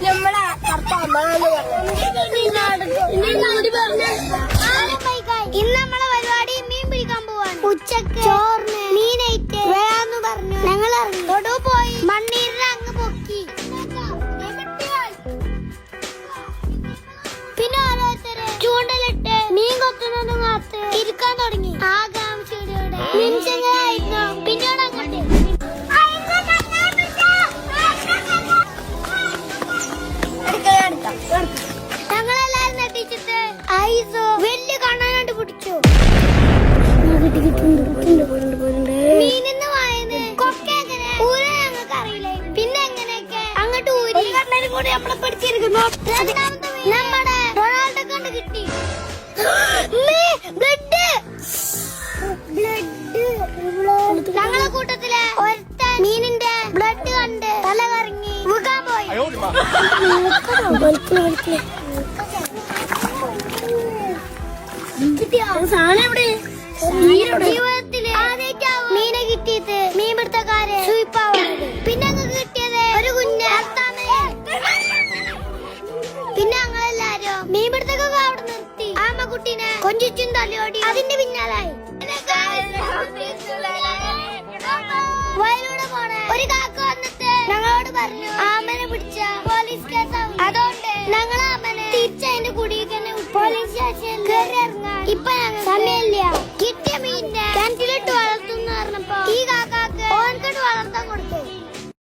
നമ്മളെ ഇന്ന് നമ്മളെ പരിപാടി മീൻ പിടിക്കാൻ പോവാണ്. ഉച്ചക്ക് ചോറിന് മീനായിട്ട് വേണമെന്ന് പറഞ്ഞു ഞങ്ങൾ ഇറങ്ങി. തൊടു പോയി മണ്ണീരിന് അങ്ങ് പൊക്കി. പിന്നെ ഓരോരുത്തര് ചൂണ്ടലിട്ട് മീൻ കൊത്തുന്നതും കാത്ത് ഇരിക്കാൻ തുടങ്ങി. ആകാംക്ഷയോടെ നിമിഷങ്ങളായിരുന്നു. പിന്നീട് അങ്ങോട്ട് ഞങ്ങളെല്ലാരും നെട്ടിച്ചിട്ട് ഐസോ വലിയ കണ്ണാനായിട്ട് പിടിച്ചു. മീനിന്ന് വായന്ന് കൊക്കെ എങ്ങനെ ഊര ഞങ്ങൾക്ക് അറിയില്ല. പിന്നെ എങ്ങനെയൊക്കെ അങ്ങോട്ട് ഊരി കണ്ണനും കൂടി നമ്മളെ പിടിച്ചിരിക്കുന്നു. നമ്മുടെ റൊണാൾഡോ കണ്ട് കിട്ടി. ഞങ്ങളെ കൂട്ടത്തിലെ ഒരുത്തൻ മീനിന്റെ ബ്ലഡ് കണ്ട് തല കറങ്ങി മുഖാൻ പോയി. ജീവിതത്തില് ആദ്യമായിട്ടാവും മീനെ കിട്ടിയത് മീൻ പിടുത്തക്കാര് സൂയിപ്പാവുന്നത്. പിന്നെ ഞങ്ങൾക്ക് കിട്ടിയത് ഒരു കുഞ്ഞ്. പിന്നെ ഞങ്ങളെല്ലാരും മീൻ പിടുത്തൊക്കെ അവിടെ നിർത്തി ആമക്കുട്ടീനെ കൊഞ്ചിച്ചും തലയോടി അതിന്റെ പിന്നാലായി. വയലൂടെ പോണ ഒരു കാക്ക വന്നിട്ട് ഞങ്ങളോട് പറഞ്ഞു ആമനെ പിടിച്ച പോലീസ് കേസാവും. അതുകൊണ്ട് ഞങ്ങൾ ആമനെ തിരിച്ചതിന്റെ കുടിയിൽ തന്നെ പോലീസ് സ്റ്റേഷനിൽ കയറി ഇറങ്ങാൻ ഇപ്പൊ ഞങ്ങൾ സമയമില്ല.